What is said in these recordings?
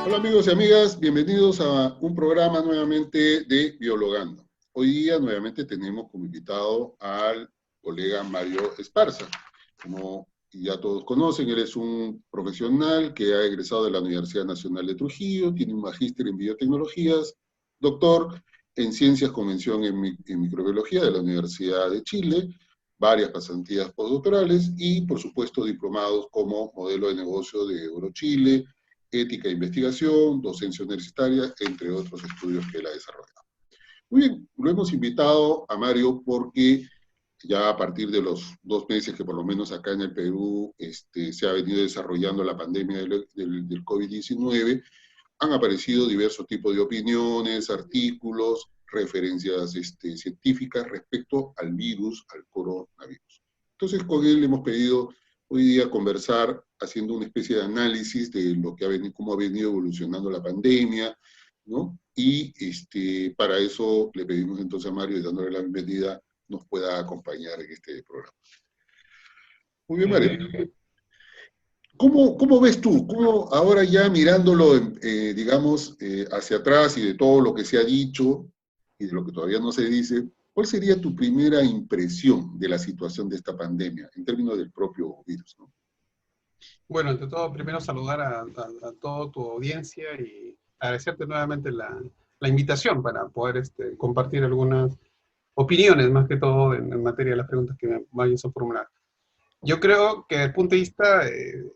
Hola amigos y amigas, bienvenidos a un programa nuevamente de Biologando. Hoy día nuevamente tenemos como invitado al colega Mario Esparza. Como ya todos conocen, él es un profesional que ha egresado de la Universidad Nacional de Trujillo, tiene un magíster en biotecnologías, doctor en ciencias con mención en microbiología de la Universidad de Chile, varias pasantías postdoctorales y, por supuesto, diplomados como modelo de negocio de Eurochile, ética e investigación, docencia universitaria, entre otros estudios que él ha desarrollado. Muy bien, lo hemos invitado a Mario porque ya a partir de los 2 meses que por lo menos acá en el Perú se ha venido desarrollando la pandemia del COVID-19, han aparecido diversos tipos de opiniones, artículos, referencias científicas respecto al virus, al coronavirus. Entonces con él hemos pedido hoy día conversar haciendo una especie de análisis de lo que cómo ha venido evolucionando la pandemia, ¿no? Y para eso le pedimos entonces a Mario, y dándole la bienvenida, nos pueda acompañar en este programa. Muy bien, Mario. ¿Cómo ves tú? ¿Cómo ahora ya mirándolo, digamos, hacia atrás y de todo lo que se ha dicho y de lo que todavía no se dice, cuál sería tu primera impresión de la situación de esta pandemia en términos del propio virus, ¿no? Bueno, ante todo, primero saludar a toda tu audiencia y agradecerte nuevamente la invitación para poder compartir algunas opiniones, más que todo en materia de las preguntas que me vayas a formular. Yo creo que desde el punto de vista,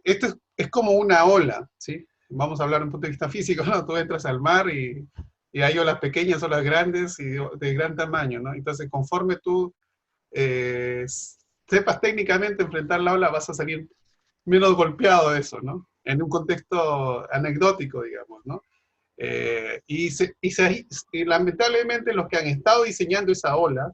esto es como una ola, ¿sí? Vamos a hablar desde un punto de vista físico, ¿no? Tú entras al mar y hay olas pequeñas, olas grandes y de gran tamaño, ¿no? Entonces, conforme tú sepas técnicamente enfrentar la ola, vas a salir menos golpeado de eso, ¿no? En un contexto anecdótico, digamos, ¿no? Y lamentablemente los que han estado diseñando esa ola,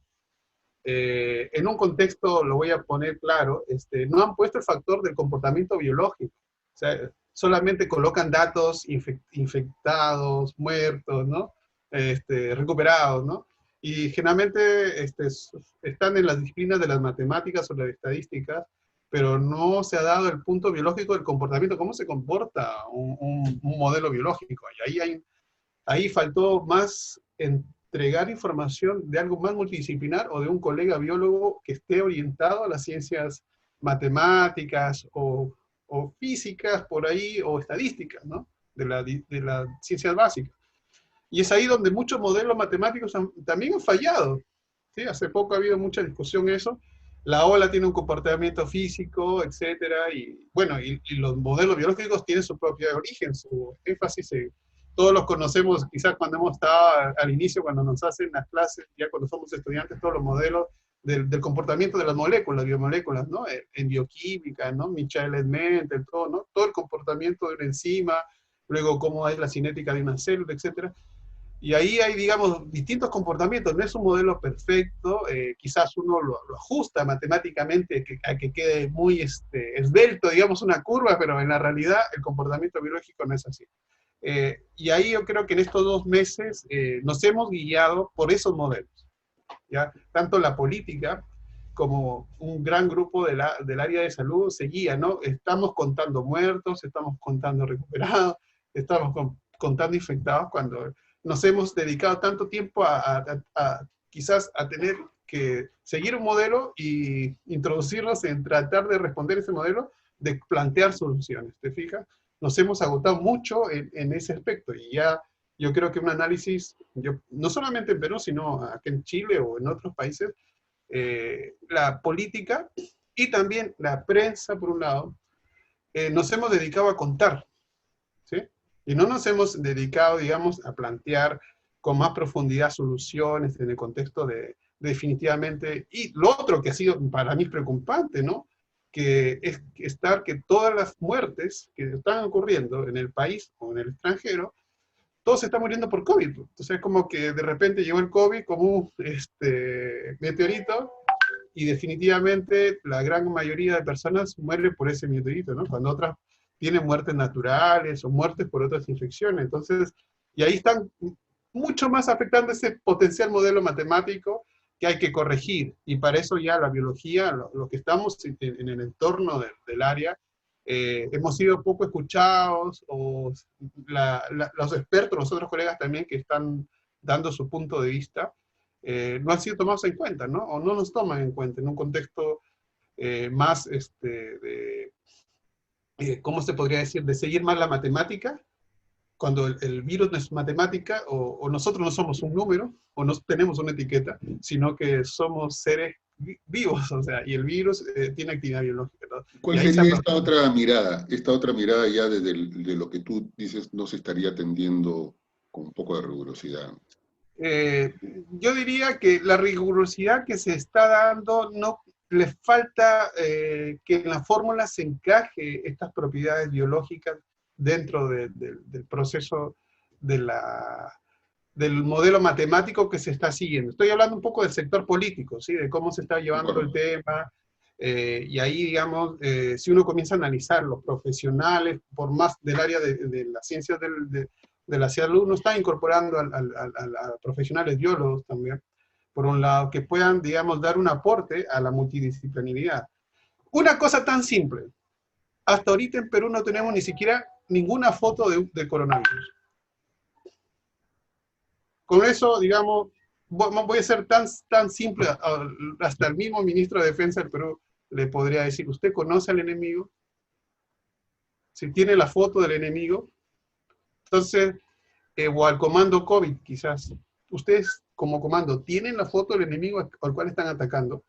en un contexto, lo voy a poner claro, no han puesto el factor del comportamiento biológico. O sea, solamente colocan datos infectados, muertos, ¿no? Recuperados, ¿no? Y generalmente están en las disciplinas de las matemáticas o las estadísticas, pero no se ha dado el punto biológico del comportamiento, cómo se comporta un modelo biológico. Y ahí faltó más entregar información de algo más multidisciplinar o de un colega biólogo que esté orientado a las ciencias matemáticas o físicas por ahí, o estadísticas, ¿no? De las ciencias básicas. Y es ahí donde muchos modelos matemáticos también han fallado. ¿Sí? Hace poco ha habido mucha discusión en eso. La ola tiene un comportamiento físico, etcétera, y bueno, y los modelos biológicos tienen su propio origen, su énfasis. Todos los conocemos, quizás cuando hemos estado al inicio, cuando nos hacen las clases, ya cuando somos estudiantes, todos los modelos del comportamiento de las moléculas, biomoléculas, ¿no? En bioquímica, ¿no? Michaelis Menten, todo, ¿no? Todo el comportamiento de una enzima, luego cómo es la cinética de una célula, etcétera. Y ahí hay, digamos, distintos comportamientos. No es un modelo perfecto, quizás uno lo ajusta matemáticamente a que quede muy esbelto, digamos, una curva, pero en la realidad el comportamiento biológico no es así. Y ahí yo creo que en estos 2 meses nos hemos guiado por esos modelos, ¿ya? Tanto la política como un gran grupo del área de salud se guía, ¿no? Estamos contando muertos, estamos contando recuperados, estamos contando infectados, cuando nos hemos dedicado tanto tiempo quizás a tener que seguir un modelo y introducirnos en tratar de responder ese modelo, de plantear soluciones, ¿te fijas? Nos hemos agotado mucho en ese aspecto, y ya yo creo que un análisis, no solamente en Perú, sino aquí en Chile o en otros países, la política y también la prensa, por un lado, nos hemos dedicado a contar, ¿sí? Y no nos hemos dedicado, digamos, a plantear con más profundidad soluciones en el contexto de definitivamente. Y lo otro que ha sido para mí preocupante, ¿no? Que es que todas las muertes que están ocurriendo en el país o en el extranjero, todos se están muriendo por COVID. Entonces es como que de repente llegó el COVID como un meteorito, y definitivamente la gran mayoría de personas mueren por ese meteorito, ¿no? Cuando otras tienen muertes naturales o muertes por otras infecciones. Entonces, y ahí están mucho más afectando ese potencial modelo matemático que hay que corregir. Y para eso ya la biología, lo que estamos en el entorno del área, hemos sido poco escuchados, o los expertos, los otros colegas también que están dando su punto de vista, no han sido tomados en cuenta, ¿no? O no nos toman en cuenta en un contexto más, ¿cómo se podría decir? De seguir más la matemática, cuando el virus no es matemática, o nosotros no somos un número, o no tenemos una etiqueta, sino que somos seres vivos, o sea, y el virus tiene actividad biológica, ¿no? ¿Cuál sería esta otra mirada ya de lo que tú dices no se estaría atendiendo con un poco de rigurosidad? Yo diría que la rigurosidad que se está dando, no le falta que en la fórmula se encaje estas propiedades biológicas dentro del proceso del modelo matemático que se está siguiendo. Estoy hablando un poco del sector político, ¿sí? De cómo se está llevando el tema, y ahí, digamos, si uno comienza a analizar los profesionales, por más del área de las ciencias de la salud, uno está incorporando a profesionales biólogos también, por un lado, que puedan, digamos, dar un aporte a la multidisciplinaridad. Una cosa tan simple, hasta ahorita en Perú no tenemos ni siquiera ninguna foto de coronavirus. Con eso, digamos, voy a ser tan simple, hasta el mismo ministro de Defensa del Perú le podría decir, ¿usted conoce al enemigo? Si tiene la foto del enemigo, entonces, o al comando COVID, quizás, ustedes como comando, ¿tienen la foto del enemigo al cual están atacando?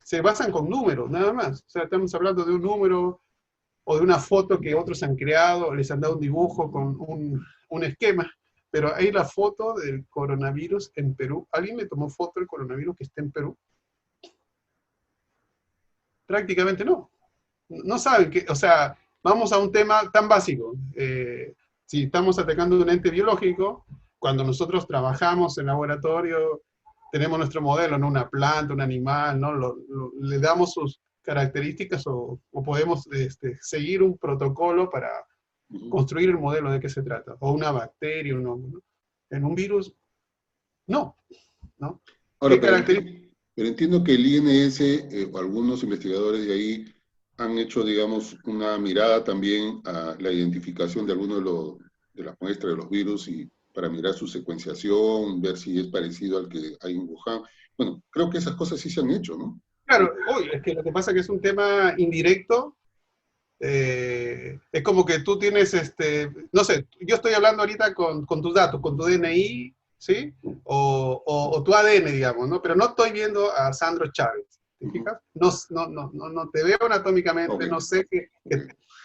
Se basan con números, nada más. O sea, estamos hablando de un número, o de una foto que otros han creado, les han dado un dibujo con un esquema, pero hay la foto del coronavirus en Perú. ¿Alguien le tomó foto del coronavirus que está en Perú? Prácticamente no. No saben que, o sea, vamos a un tema tan básico. Si estamos atacando un ente biológico, cuando nosotros trabajamos en laboratorio, tenemos nuestro modelo, ¿no? Una planta, un animal, ¿no? Le damos sus características, o podemos seguir un protocolo para construir el modelo de qué se trata, o una bacteria, un hongo, ¿no? En un virus, no, ¿no? Ahora, pero entiendo que el INS, o algunos investigadores de ahí, han hecho, digamos, una mirada también a la identificación de algunos de las muestras de los virus, y para mirar su secuenciación, ver si es parecido al que hay en Wuhan. Bueno, creo que esas cosas sí se han hecho, ¿no? Claro, es que lo que pasa es que es un tema indirecto. Es como que tú tienes, no sé, yo estoy hablando ahorita con tus datos, con tu DNI, ¿sí? O tu ADN, digamos, ¿no? Pero no estoy viendo a Sandro Chávez, ¿te fijas? No te veo anatómicamente, okay. No sé que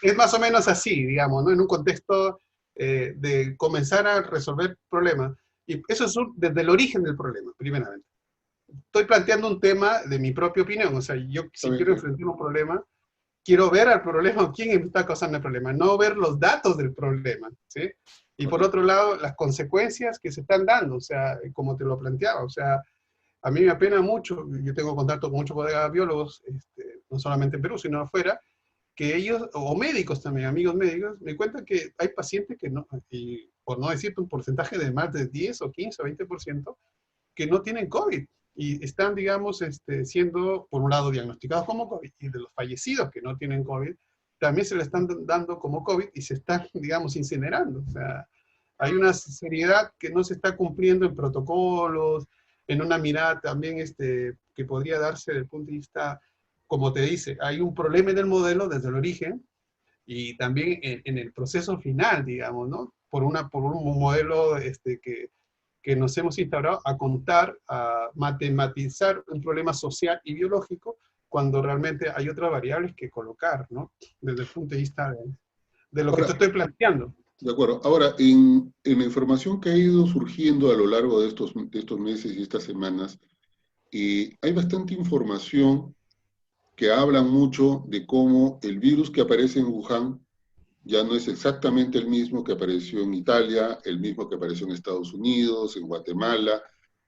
es más o menos así, digamos, ¿no? En un contexto de comenzar a resolver problemas. Y eso es desde el origen del problema, primeramente. Estoy planteando un tema de mi propia opinión, o sea, yo si quiero enfrentar un problema, quiero ver al problema, quién está causando el problema, no ver los datos del problema, ¿sí? Y por otro lado, las consecuencias que se están dando, o sea, como te lo planteaba, o sea, a mí me apena mucho, yo tengo contacto con muchos colegas biólogos, no solamente en Perú, sino afuera, que ellos, o médicos también, amigos médicos, me cuentan que hay pacientes que no, y por no decirte un porcentaje de más de 10 o 15 o 20%, que no tienen COVID, y están, digamos, siendo, por un lado, diagnosticados como COVID, y de los fallecidos que no tienen COVID, también se le están dando como COVID, y se están, digamos, incinerando. O sea, hay una seriedad que no se está cumpliendo en protocolos, en una mirada también que podría darse desde el punto de vista, como te dice, hay un problema en el modelo desde el origen, y también en el proceso final, digamos, ¿no? Por un modelo que nos hemos instaurado a contar, a matematizar un problema social y biológico, cuando realmente hay otras variables que colocar, ¿no? Desde el punto de vista de lo que te estoy planteando. De acuerdo. Ahora, en la información que ha ido surgiendo a lo largo de estos meses y estas semanas, hay bastante información que habla mucho de cómo el virus que aparece en Wuhan ya no es exactamente el mismo que apareció en Italia, el mismo que apareció en Estados Unidos, en Guatemala,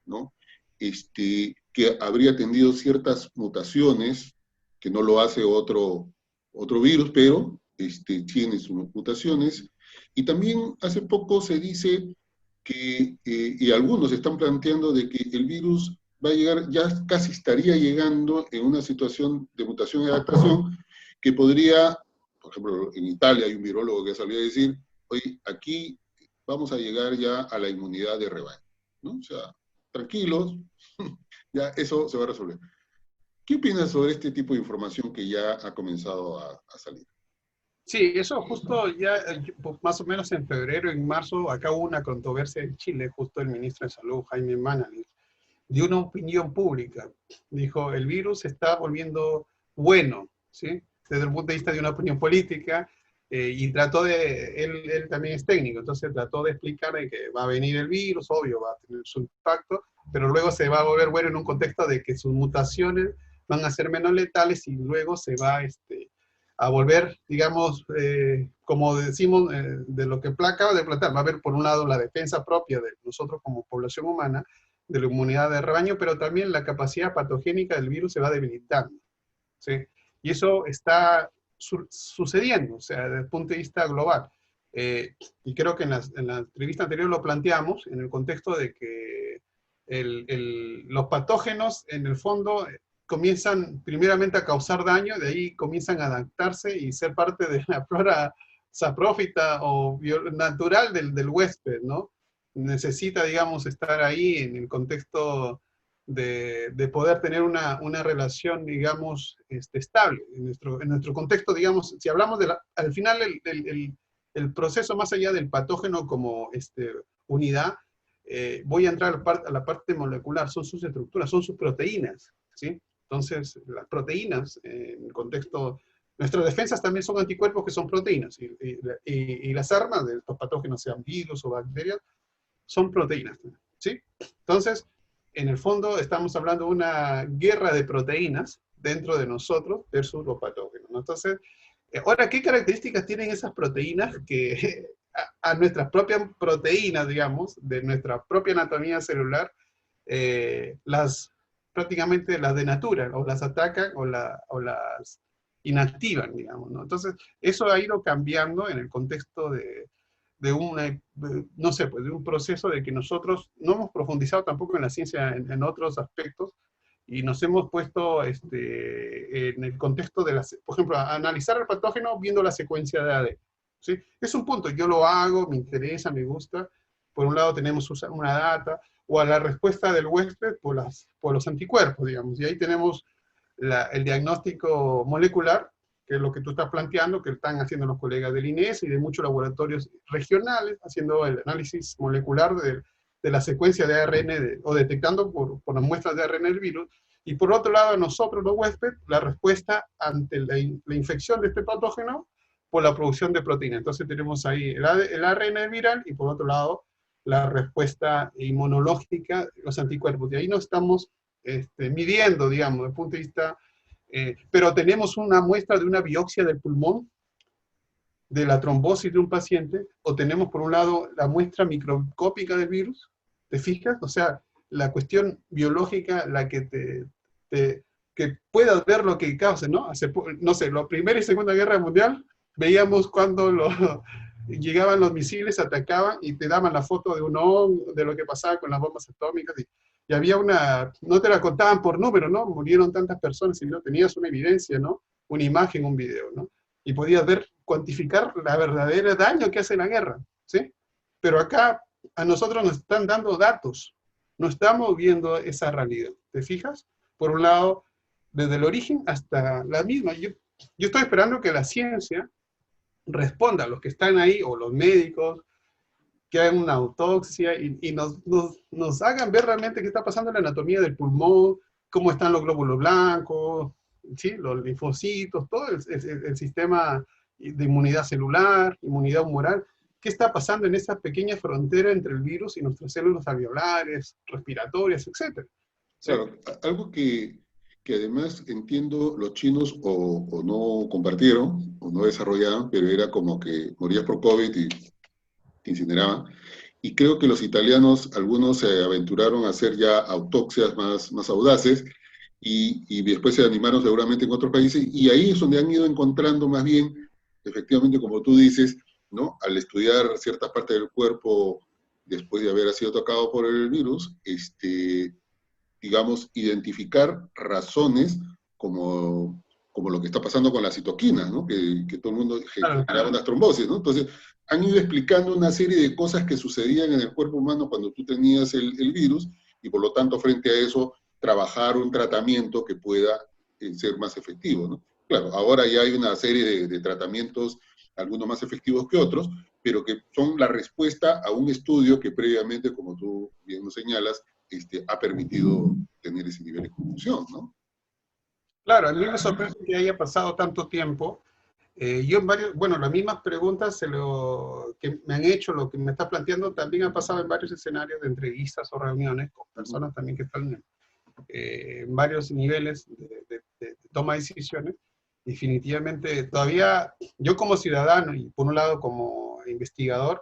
¿no? Que habría tenido ciertas mutaciones, que no lo hace otro virus, pero tiene sus mutaciones. Y también hace poco se dice que, y algunos están planteando de que el virus va a llegar, ya casi estaría llegando en una situación de mutación y adaptación, que podría por ejemplo, en Italia hay un virólogo que salió a decir, oye, aquí vamos a llegar ya a la inmunidad de rebaño, ¿no? O sea, tranquilos, ya eso se va a resolver. ¿Qué opinas sobre este tipo de información que ya ha comenzado a salir? Sí, eso justo ya, pues, más o menos en febrero, en marzo, acá hubo una controversia en Chile, justo el ministro de Salud, Jaime Mañalich, dio una opinión pública. Dijo, el virus se está volviendo bueno, ¿sí? Desde el punto de vista de una opinión política, y trató de, él también es técnico, entonces trató de explicar de que va a venir el virus, obvio, va a tener su impacto, pero luego se va a volver bueno en un contexto de que sus mutaciones van a ser menos letales y luego se va a volver, digamos, como decimos, de lo que acaba de plantear, va a haber por un lado la defensa propia de nosotros como población humana, de la inmunidad de rebaño, pero también la capacidad patogénica del virus se va debilitando, ¿sí? Y eso está sucediendo, o sea, desde el punto de vista global. Y creo que en la entrevista anterior lo planteamos, en el contexto de que los patógenos, en el fondo, comienzan primeramente a causar daño, de ahí comienzan a adaptarse y ser parte de la flora saprófita o natural del huésped, ¿no? Necesita, digamos, estar ahí en el contexto de poder tener una relación, digamos, estable. En nuestro contexto, digamos, si hablamos al final, el proceso más allá del patógeno como unidad, voy a entrar a la parte molecular, son sus estructuras, son sus proteínas, ¿sí? Entonces, las proteínas, en el contexto, nuestras defensas también son anticuerpos que son proteínas, y las armas de estos patógenos, sean virus o bacterias, son proteínas, ¿sí? Entonces, en el fondo estamos hablando de una guerra de proteínas dentro de nosotros versus los patógenos, ¿no? Entonces, ahora, ¿qué características tienen esas proteínas que a nuestras propias proteínas, digamos, de nuestra propia anatomía celular, las prácticamente las denaturan, o las atacan, o las inactivan, digamos, ¿no? Entonces, eso ha ido cambiando en el contexto no sé, pues de un proceso de que nosotros no hemos profundizado tampoco en la ciencia en otros aspectos, y nos hemos puesto en el contexto de, por ejemplo, a analizar el patógeno viendo la secuencia de ADN, ¿sí? Es un punto, yo lo hago, me interesa, me gusta. Por un lado tenemos una data, o a la respuesta del huésped por los anticuerpos, digamos, y ahí tenemos el diagnóstico molecular, que es lo que tú estás planteando, que están haciendo los colegas del INES y de muchos laboratorios regionales, haciendo el análisis molecular de la secuencia de ARN, o detectando por las muestras de ARN del virus. Y por otro lado, nosotros los huéspedes, la respuesta ante la infección de este patógeno por la producción de proteína. Entonces tenemos ahí el ARN viral, y por otro lado, la respuesta inmunológica, los anticuerpos. De ahí no estamos midiendo, digamos, desde el punto de vista, pero tenemos una muestra de una biopsia del pulmón, de la trombosis de un paciente, o tenemos por un lado la muestra microscópica del virus, ¿te fijas? O sea, la cuestión biológica, la que que puedas ver lo que causa, ¿no? No sé, la Primera y Segunda Guerra Mundial, veíamos cuando llegaban los misiles, atacaban y te daban la foto de de lo que pasaba con las bombas atómicas, y había no te la contaban por número, ¿no? Murieron tantas personas, sino tenías una evidencia, ¿no? Una imagen, un video, ¿no? Y podías cuantificar la verdadera daño que hace la guerra, ¿sí? Pero acá a nosotros nos están dando datos, no estamos viendo esa realidad, ¿te fijas? Por un lado, desde el origen hasta la misma. Yo estoy esperando que la ciencia responda a los que están ahí, o los médicos, que hagan una autopsia y nos hagan ver realmente qué está pasando en la anatomía del pulmón, cómo están los glóbulos blancos, ¿sí? Los linfocitos, todo el sistema de inmunidad celular, inmunidad humoral, qué está pasando en esa pequeña frontera entre el virus y nuestras células alveolares, respiratorias, etc. ¿Sí? Claro, algo que además entiendo los chinos o no compartieron o no desarrollaron, pero era como que morías por COVID y te incineraban. Y creo que los italianos, algunos se aventuraron a hacer ya autopsias más audaces, y después se animaron seguramente en otros países, y ahí es donde han ido encontrando más bien, efectivamente, como tú dices, ¿no? Al estudiar ciertas partes del cuerpo después de haber sido tocado por el virus, digamos, identificar razones como como lo que está pasando con las citoquinas, ¿no? Que todo el mundo Claro, generaba unas trombosis, ¿no? Entonces, han ido explicando una serie de cosas que sucedían en el cuerpo humano cuando tú tenías el virus, y por lo tanto, frente a eso, trabajar un tratamiento que pueda ser más efectivo, ¿no? Claro, ahora ya hay una serie de tratamientos, algunos más efectivos que otros, pero que son la respuesta a un estudio que previamente, como tú bien nos señalas, ha permitido tener ese nivel de conclusión, ¿no? claro, a mí me sorprende que haya pasado tanto tiempo. Yo en varios, bueno, las mismas preguntas que me han hecho, lo que me está planteando, también ha pasado en varios escenarios de entrevistas o reuniones con personas también que están en varios niveles de toma de decisiones. Definitivamente, todavía yo como ciudadano y por un lado como investigador,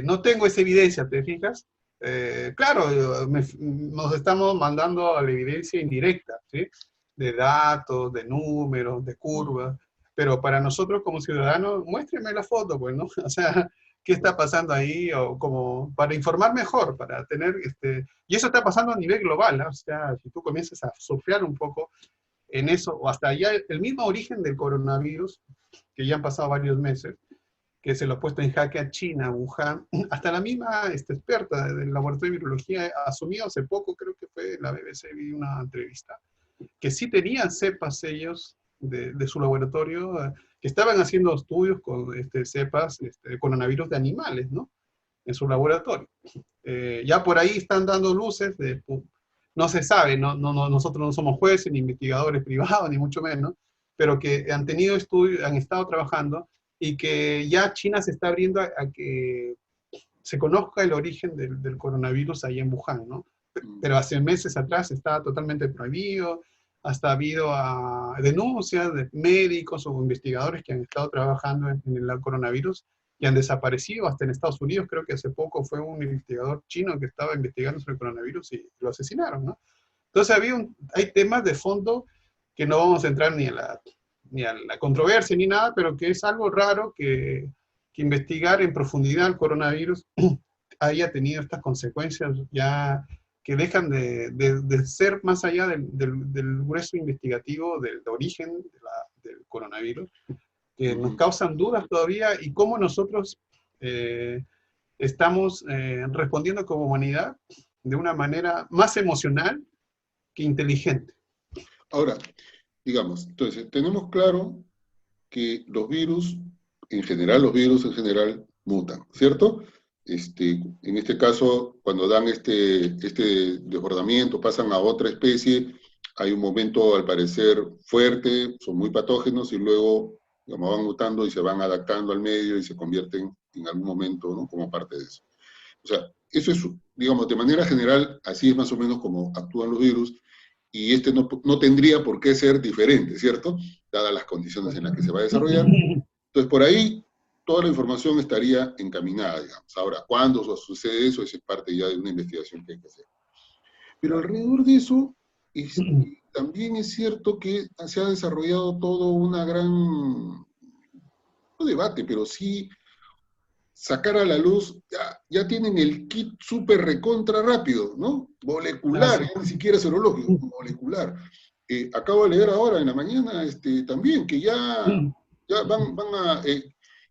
no tengo esa evidencia, ¿te fijas? Claro, nos estamos mandando a la evidencia indirecta, ¿sí? De datos, de números, de curvas, pero para nosotros como ciudadanos, muéstreme la foto, pues, ¿no? O sea, ¿qué está pasando ahí? O como para informar mejor, para tener, y eso está pasando a nivel global, ¿no? O sea, si tú comienzas a surfear un poco en eso, o hasta ya el mismo origen del coronavirus, que ya han pasado varios meses, que se lo ha puesto en jaque a China, Wuhan, hasta la misma experta del laboratorio de virología asumió hace poco, creo que fue en la BBC, vi una entrevista, que sí tenían cepas ellos de su laboratorio, que estaban haciendo estudios con cepas de coronavirus de animales, ¿no? En su laboratorio. Ya por ahí están dando luces, no se sabe, nosotros no somos jueces, ni investigadores privados, ni mucho menos, pero que han tenido estudios, han estado trabajando, y que ya China se está abriendo a que se conozca el origen del coronavirus ahí en Wuhan, ¿no? Pero hace meses atrás estaba totalmente prohibido, hasta ha habido denuncias de médicos o investigadores que han estado trabajando en el coronavirus y han desaparecido, hasta en Estados Unidos. Creo que hace poco fue un investigador chino que estaba investigando sobre el coronavirus y lo asesinaron, ¿no? Entonces hay temas de fondo que no vamos a entrar ni a la controversia ni nada, pero que es algo raro que investigar en profundidad el coronavirus haya tenido estas consecuencias ya que dejan de ser más allá del grueso investigativo del origen del coronavirus, que nos causan dudas todavía, y cómo nosotros estamos respondiendo como humanidad de una manera más emocional que inteligente. Ahora, digamos, entonces, tenemos claro que los virus en general, mutan, ¿cierto? En este caso, cuando dan este desbordamiento, pasan a otra especie, hay un momento, al parecer, fuerte, son muy patógenos, y luego, digamos, van mutando y se van adaptando al medio y se convierten en algún momento, ¿no?, como parte de eso. O sea, eso es, digamos, de manera general, así es más o menos como actúan los virus, y no tendría por qué ser diferente, ¿cierto? Dadas las condiciones en las que se va a desarrollar. Entonces, por ahí, toda la información estaría encaminada, digamos. Ahora, ¿cuándo sucede eso? Eso es parte ya de una investigación que hay que hacer. Pero alrededor de eso, también es cierto que se ha desarrollado todo una gran, no debate, pero sí sacar a la luz, ya tienen el kit súper recontra rápido, ¿no? Molecular, ya ni siquiera serológico, molecular. Acabo de leer ahora en la mañana también que ya van a,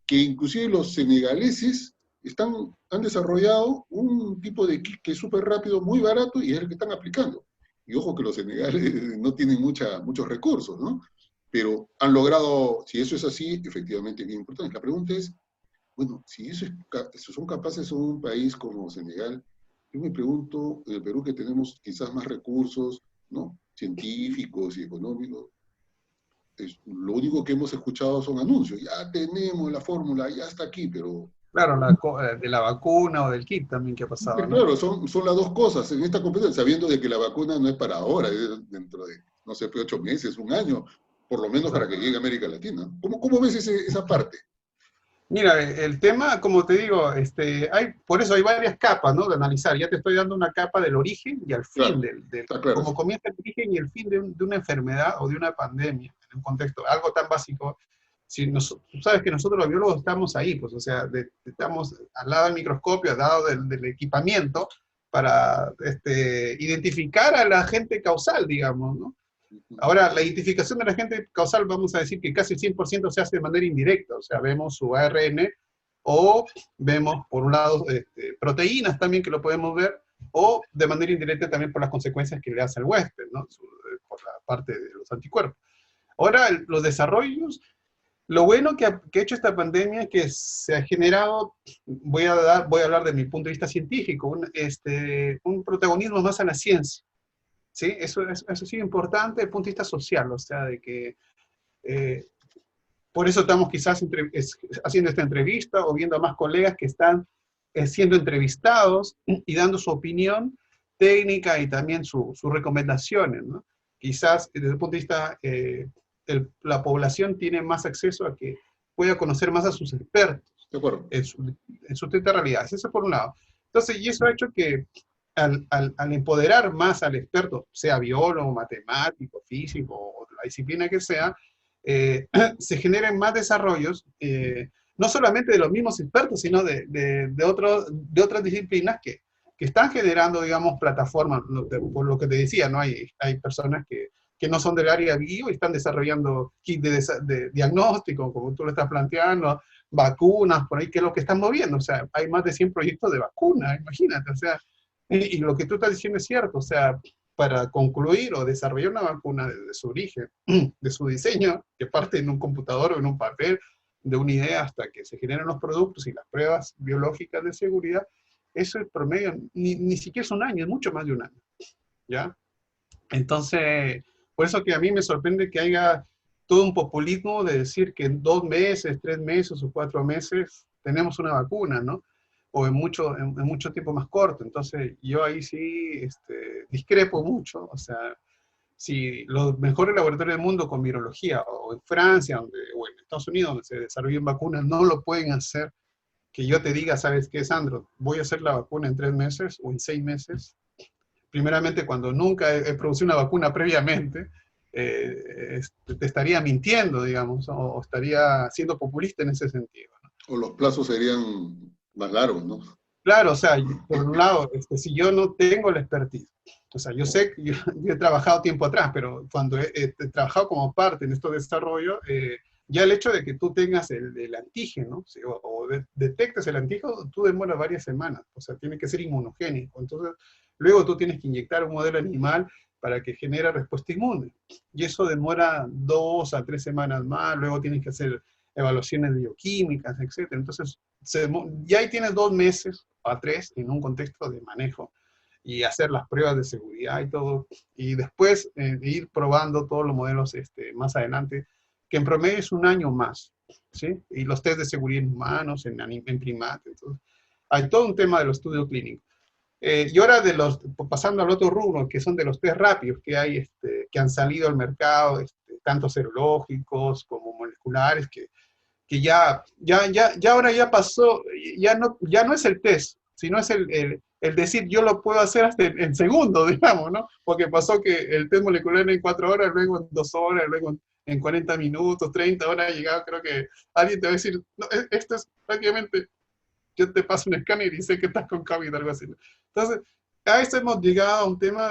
que inclusive los senegaleses han desarrollado un tipo de kit que es súper rápido, muy barato, y es el que están aplicando. Y ojo que los senegaleses no tienen muchos recursos, ¿no? Pero han logrado, si eso es así, efectivamente es bien importante. La pregunta es, bueno, si eso son capaces en un país como Senegal, yo me pregunto, en el Perú, que tenemos quizás más recursos, ¿no?, científicos y económicos, lo único que hemos escuchado son anuncios. Ya tenemos la fórmula, ya está aquí, pero... Claro, de la vacuna o del kit también que ha pasado, ¿no? Claro, son las dos cosas en esta competencia, sabiendo de que la vacuna no es para ahora, es dentro de, no sé, 8 meses, un año, por lo menos para que llegue a América Latina. ¿Cómo ves esa parte? Mira, el tema, como te digo, por eso hay varias capas, ¿no?, de analizar. Ya te estoy dando una capa del origen y al fin, Claro, está claro cómo eso. comienza el origen y el fin de una enfermedad o de una pandemia, en un contexto, algo tan básico. Si tú sabes que nosotros los biólogos estamos ahí, pues, o sea, estamos al lado del microscopio, al lado del equipamiento, para identificar al agente causal, digamos, ¿no? Ahora, la identificación de la agente causal, vamos a decir que casi el 100% se hace de manera indirecta, o sea, vemos su ARN, o vemos, por un lado, proteínas también que lo podemos ver, o de manera indirecta también por las consecuencias que le hace al huésped, ¿no? Por la parte de los anticuerpos. Ahora, los desarrollos, lo bueno que ha hecho esta pandemia es que se ha generado, voy a hablar de mi punto de vista científico, un protagonismo más a la ciencia. ¿Sí? Eso sí es importante desde el punto de vista social, o sea, de que por eso estamos quizás haciendo esta entrevista o viendo a más colegas que están siendo entrevistados y dando su opinión técnica y también sus recomendaciones, ¿no? Quizás desde el punto de vista, la población tiene más acceso a que pueda conocer más a sus expertos De acuerdo. en sus distintas realidades. Eso por un lado. Entonces, y eso ha hecho que al empoderar más al experto, sea biólogo, matemático, físico, o la disciplina que sea, se generen más desarrollos, no solamente de los mismos expertos, sino de otras disciplinas que están generando, digamos, plataformas, por lo que te decía, ¿no? Hay personas que no son del área bio y están desarrollando kits de diagnóstico, como tú lo estás planteando, vacunas, por ahí, que es lo que están moviendo. O sea, hay más de 100 proyectos de vacunas, imagínate, o sea, y lo que tú estás diciendo es cierto, o sea, para concluir o desarrollar una vacuna desde su origen, de su diseño, que parte en un computador o en un papel, de una idea hasta que se generan los productos y las pruebas biológicas de seguridad, eso es promedio, ni siquiera es un año, es mucho más de un año, ¿ya? Entonces, por eso que a mí me sorprende que haya todo un populismo de decir que en 2 meses, 3 meses o 4 meses tenemos una vacuna, ¿no? O en mucho tiempo más corto. Entonces, yo ahí sí discrepo mucho. O sea, si los mejores laboratorios del mundo con virología, o en Francia, o en Estados Unidos, donde se desarrollan vacunas, no lo pueden hacer, que yo te diga, ¿sabes qué, Sandro? Voy a hacer la vacuna en 3 meses o en 6 meses. Primeramente, cuando nunca he producido una vacuna previamente, te estaría mintiendo, digamos, o estaría siendo populista en ese sentido, ¿no? O los plazos serían más largos, ¿no? Claro, o sea, por un lado, si yo no tengo la expertise, o sea, yo sé que yo he trabajado tiempo atrás, pero cuando he trabajado como parte en estos desarrollos, ya el hecho de que tú tengas el antígeno, ¿sí? o detectes el antígeno, tú demoras varias semanas, o sea, tiene que ser inmunogénico. Entonces, luego tú tienes que inyectar un modelo animal para que genere respuesta inmune. Y eso demora 2 a 3 semanas más, luego tienes que hacer evaluaciones bioquímicas, etc. Entonces, ya ahí tienes 2 meses a 3 en un contexto de manejo y hacer las pruebas de seguridad y todo, y después ir probando todos los modelos más adelante, que en promedio es un año más, ¿sí? Y los test de seguridad en humanos, en primates, entonces, hay todo un tema de los estudios clínicos. Y ahora pasando al otro rubro, que son de los test rápidos que hay, que han salido al mercado, tanto serológicos como moleculares, que ya ahora ya pasó, ya no es el test, sino es el decir yo lo puedo hacer hasta en segundos, digamos, ¿no? Porque pasó que el test molecular en 4 horas, luego en 2 horas, luego en 40 minutos, 30 horas, ha llegado, creo que alguien te va a decir, no, esto es prácticamente, yo te paso un escáner y sé que estás con COVID, algo así, ¿no? Entonces, a esto hemos llegado a un tema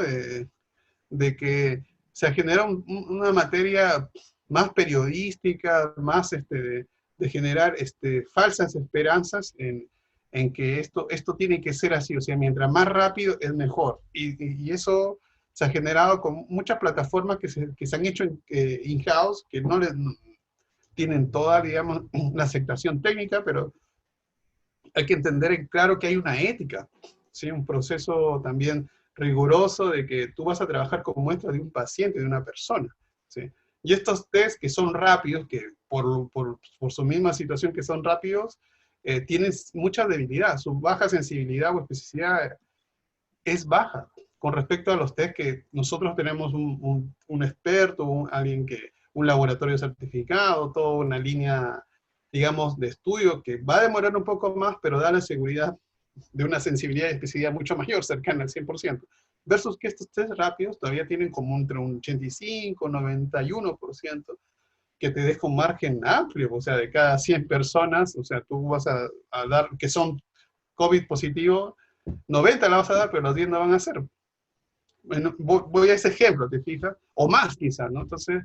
de que se genera una materia más periodística, más de generar falsas esperanzas en que esto tiene que ser así, o sea, mientras más rápido es mejor. Y eso se ha generado con muchas plataformas que se han hecho in-house, que no tienen toda, digamos, la aceptación técnica, pero hay que entender claro que hay una ética, ¿sí? Un proceso también riguroso de que tú vas a trabajar con muestras de un paciente, de una persona, ¿sí? Y estos test que son rápidos, que por su misma situación que son rápidos, tienen mucha debilidad, su baja sensibilidad o especificidad es baja con respecto a los test que nosotros tenemos un experto, un laboratorio certificado, toda una línea, digamos, de estudio que va a demorar un poco más, pero da la seguridad de una sensibilidad y especificidad mucho mayor, cercana al 100%, versus que estos test rápidos todavía tienen como entre un 85, 91%, que te deja un margen amplio, o sea, de cada 100 personas, o sea, tú vas a dar, que son COVID positivo, 90 la vas a dar, pero los 10 no van a ser. bueno, voy a ese ejemplo, ¿te fijas? O más quizás, ¿no? Entonces,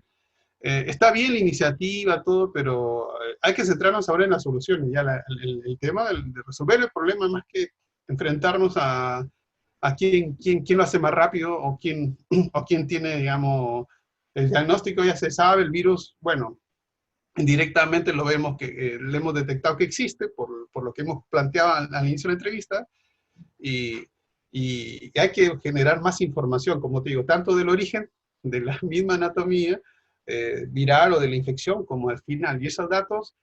está bien la iniciativa, todo, pero hay que centrarnos ahora en las soluciones. Ya el tema de resolver el problema más que enfrentarnos a quién lo hace más rápido o o quién tiene, digamos, el diagnóstico ya se sabe, el virus, bueno, indirectamente lo vemos que le hemos detectado que existe por lo que hemos planteado al inicio de la entrevista y, y hay que generar más información, como te digo, tanto del origen de la misma anatomía viral o de la infección como al final. Y esos datos,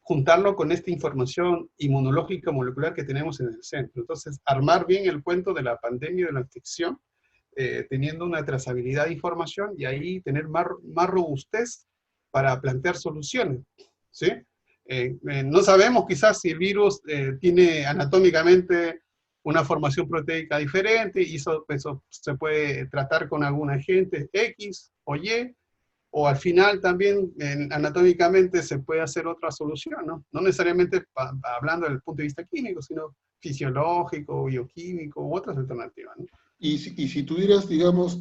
juntarlo con esta información inmunológica molecular que tenemos en el centro. Entonces, armar bien el cuento de la pandemia y de la infección, teniendo una trazabilidad de información y ahí tener más robustez para plantear soluciones. ¿Sí? No sabemos quizás si el virus tiene anatómicamente una formación proteica diferente y eso se puede tratar con algún agente X o Y, o al final también anatómicamente se puede hacer otra solución, ¿no? No necesariamente hablando desde el punto de vista químico, sino fisiológico, bioquímico u otras alternativas, ¿no? Y si tuvieras, digamos,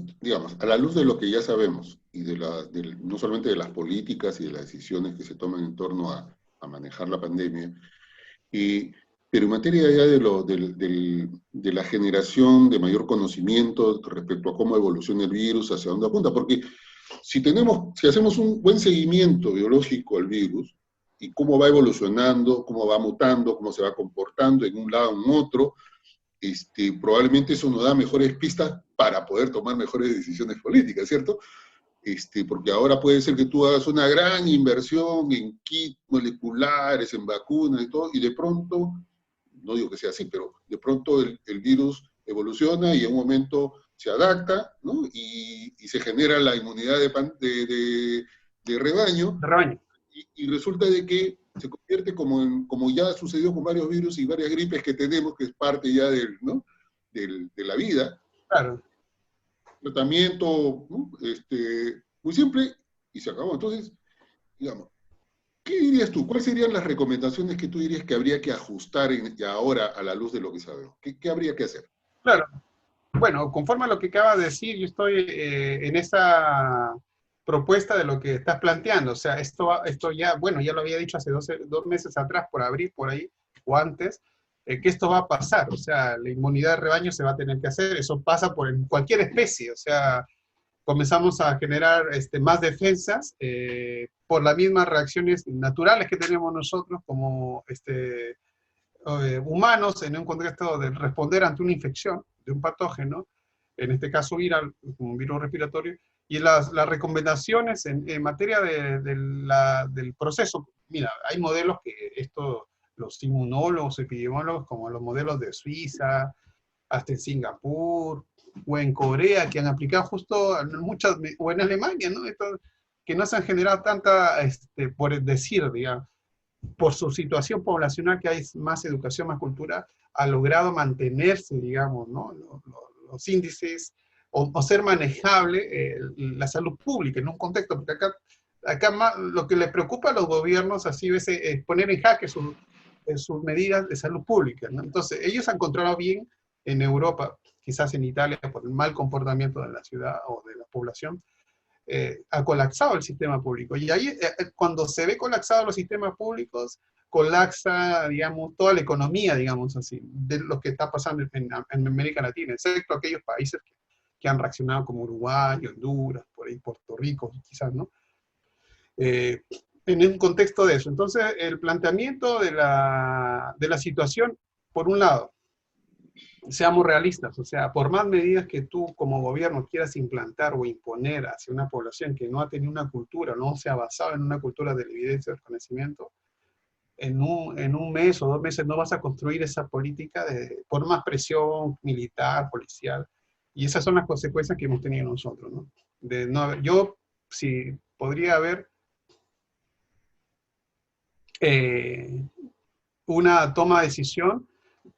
a la luz de lo que ya sabemos, y no solamente de las políticas y de las decisiones que se toman en torno a manejar la pandemia, y, pero en materia ya de la generación de mayor conocimiento respecto a cómo evoluciona el virus, hacia dónde apunta, porque si hacemos un buen seguimiento biológico al virus, y cómo va evolucionando, cómo va mutando, cómo se va comportando en un lado o en otro, probablemente eso nos da mejores pistas para poder tomar mejores decisiones políticas, ¿cierto? Porque ahora puede ser que tú hagas una gran inversión en kits moleculares, en vacunas y todo, y de pronto, no digo que sea así, pero de pronto el virus evoluciona y en un momento se adapta, ¿no? Y se genera la inmunidad de rebaño, De rebaño. y resulta de que se convierte como ya sucedió con varios virus y varias gripes que tenemos, que es parte ya ¿no? de la vida. Claro. Tratamiento, ¿no? Muy simple y se acabó. Entonces, digamos, ¿qué dirías tú? ¿Cuáles serían las recomendaciones que tú dirías que habría que ajustar ahora a la luz de lo que sabemos? ¿Qué habría que hacer? Claro. Bueno, conforme a lo que acabas de decir, yo estoy en esa propuesta de lo que estás planteando. O sea, esto ya, bueno, ya lo había dicho hace 2 meses atrás, por abril, por ahí, o antes, que esto va a pasar. O sea, la inmunidad de rebaño se va a tener que hacer. Eso pasa por cualquier especie. O sea, comenzamos a generar más defensas por las mismas reacciones naturales que tenemos nosotros como humanos en un contexto de responder ante una infección de un patógeno, en este caso viral, un virus respiratorio, y las recomendaciones en materia del proceso. Mira, hay modelos que los inmunólogos, epidemiólogos, como los modelos de Suiza, hasta en Singapur, o en Corea, que han aplicado justo muchas, o en Alemania, ¿no? Que no se han generado tanta, por decir, digamos, por su situación poblacional, que hay más educación, más cultura, ha logrado mantenerse, digamos, ¿no? Los índices, o ser manejable la salud pública en un contexto, porque acá más, lo que le preocupa a los gobiernos así es poner en jaque sus medidas de salud pública, ¿no? Entonces, ellos han controlado bien en Europa, quizás en Italia, por el mal comportamiento de la ciudad o de la población, ha colapsado el sistema público. Y ahí, cuando se ve colapsado los sistemas públicos, colapsa, digamos, toda la economía, digamos así, de lo que está pasando en América Latina, excepto aquellos países que han reaccionado como Uruguay, Honduras, por ahí Puerto Rico, quizás, ¿no? En un contexto de eso. Entonces, el planteamiento de la situación, por un lado, seamos realistas, o sea, por más medidas que tú como gobierno quieras implantar o imponer hacia una población que no ha tenido una cultura, no se ha basado en una cultura de la evidencia del conocimiento, en un mes o 2 meses no vas a construir esa política por más presión militar, policial, y esas son las consecuencias que hemos tenido nosotros, ¿no? Yo, si podría haber una toma de decisión,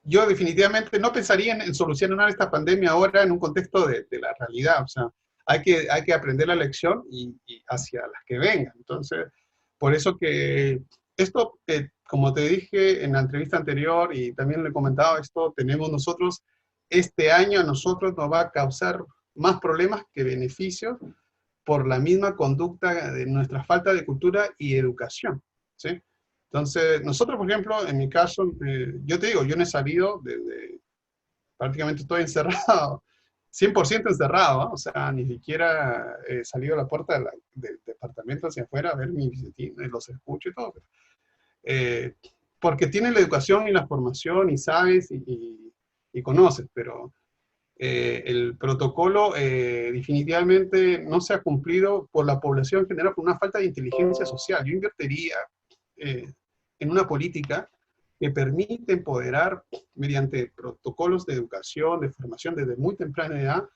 yo definitivamente no pensaría en solucionar esta pandemia ahora en un contexto de la realidad. O sea, hay que aprender la lección y hacia las que vengan. Entonces, por eso que esto, como te dije en la entrevista anterior y también le he comentado, esto tenemos nosotros, este año a nosotros nos va a causar más problemas que beneficios por la misma conducta de nuestra falta de cultura y educación, ¿sí? Entonces, nosotros, por ejemplo, en mi caso, yo te digo, yo no he salido desde, prácticamente estoy encerrado, 100% encerrado, ¿eh? O sea, ni siquiera he salido a la puerta del departamento hacia afuera a ver mis vecinos, los escucho y todo. Eh, Porque tienes la educación y la formación y sabes y conoces, pero el protocolo definitivamente no se ha cumplido por la población en general por una falta de inteligencia social. Yo invertiría en una política que permite empoderar mediante protocolos de educación, de formación desde muy temprana edad,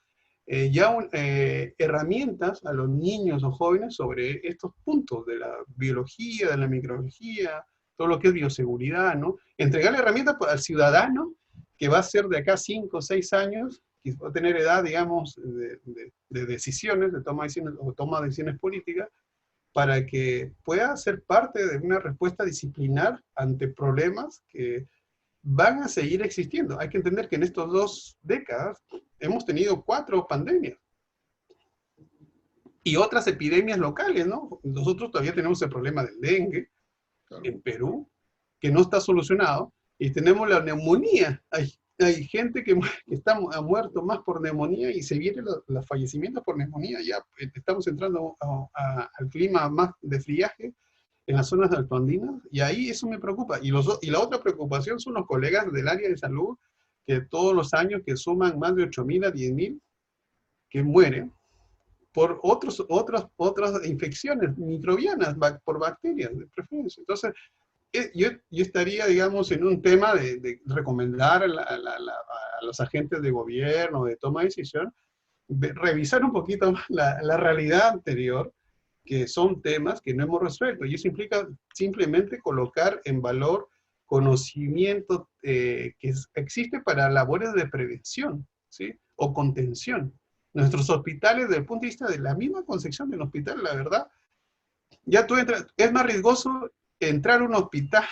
herramientas a los niños o jóvenes sobre estos puntos de la biología, de la microbiología, todo lo que es bioseguridad, ¿no? Entregarle herramientas al ciudadano que va a ser de acá 5 o 6 años, que va a tener edad, digamos, de decisiones, de toma de decisiones políticas, para que pueda ser parte de una respuesta disciplinar ante problemas que van a seguir existiendo. Hay que entender que en estas 2 décadas hemos tenido 4 pandemias y otras epidemias locales, ¿no? Nosotros todavía tenemos el problema del dengue en Perú, que no está solucionado, y tenemos la neumonía. Hay gente que ha muerto más por neumonía y se vienen los fallecimientos por neumonía. Ya estamos entrando al clima más de friaje en las zonas altoandinas, y ahí eso me preocupa. Y la otra preocupación son los colegas del área de salud, que todos los años que suman más de 8.000 a 10.000 que mueren por otras infecciones microbianas, por bacterias de preferencia. Entonces, yo estaría, digamos, en un tema de recomendar a los agentes de gobierno, de toma de decisión, revisar un poquito más la realidad anterior, que son temas que no hemos resuelto, y eso implica simplemente colocar en valor conocimiento que existe para labores de prevención, ¿sí? O contención. Nuestros hospitales, desde el punto de vista de la misma concepción del hospital, la verdad, ya tú entras, es más riesgoso entrar a un hospital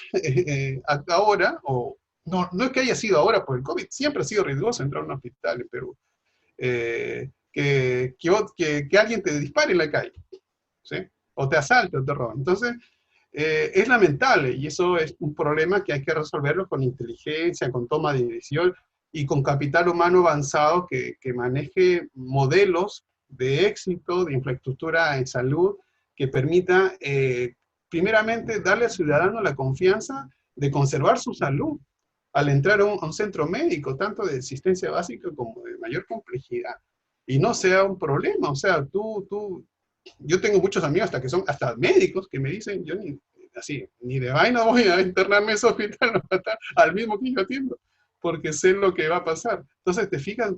ahora, o no es que haya sido ahora por el COVID, siempre ha sido riesgoso entrar a un hospital en Perú, que alguien te dispare en la calle, ¿sí? O te asalte o te roban. Entonces, es lamentable, y eso es un problema que hay que resolverlo con inteligencia, con toma de decisión, y con capital humano avanzado que maneje modelos de éxito, de infraestructura en salud, que permita, primeramente, darle al ciudadano la confianza de conservar su salud al entrar a un centro médico, tanto de asistencia básica como de mayor complejidad, y no sea un problema. O sea, yo tengo muchos amigos hasta médicos que me dicen, yo ni de vaina voy a internarme en ese hospital, no, al mismo que yo atiendo, porque sé lo que va a pasar. Entonces, te fijas,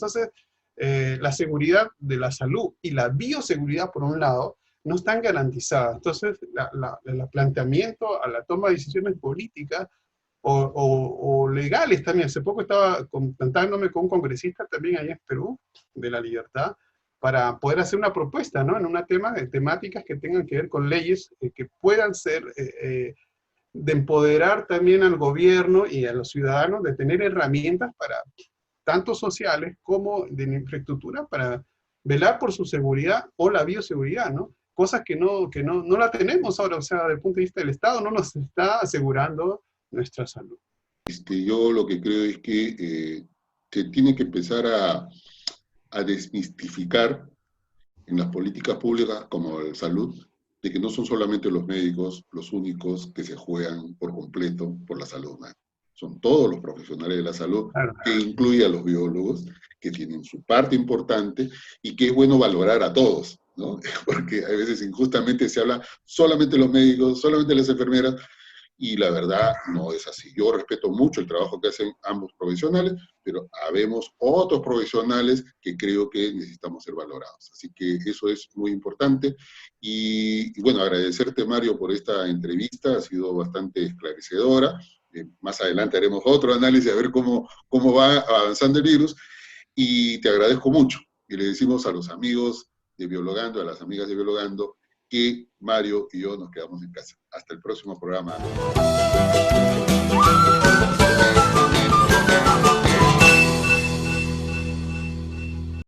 la seguridad de la salud y la bioseguridad, por un lado, no están garantizadas. Entonces, el planteamiento a la toma de decisiones políticas o legales también. Hace poco estaba contactándome con un congresista también allá en Perú, de La Libertad, para poder hacer una propuesta, ¿no? En una temáticas que tengan que ver con leyes que puedan ser de empoderar también al gobierno y a los ciudadanos de tener herramientas para, tanto sociales como de infraestructura, para velar por su seguridad o la bioseguridad, ¿no? Cosas que no la tenemos ahora. O sea, desde el punto de vista del Estado, no nos está asegurando nuestra salud. Yo lo que creo es que se tiene que empezar a desmistificar en las políticas públicas como la salud, de que no son solamente los médicos los únicos que se juegan por completo por la salud humana. Son todos los profesionales de la salud, Claro. que incluye a los biólogos, que tienen su parte importante y que es bueno valorar a todos, ¿no? Porque a veces injustamente se habla solamente de los médicos, solamente de las enfermeras, y la verdad no es así. Yo respeto mucho el trabajo que hacen ambos profesionales, pero habemos otros profesionales que creo que necesitamos ser valorados. Así que eso es muy importante. Y bueno, agradecerte, Mario, por esta entrevista, ha sido bastante esclarecedora. Más adelante haremos otro análisis a ver cómo va avanzando el virus, y te agradezco mucho. Y le decimos a los amigos de Biologando, a las amigas de Biologando, que Mario y yo nos quedamos en casa. Hasta el próximo programa.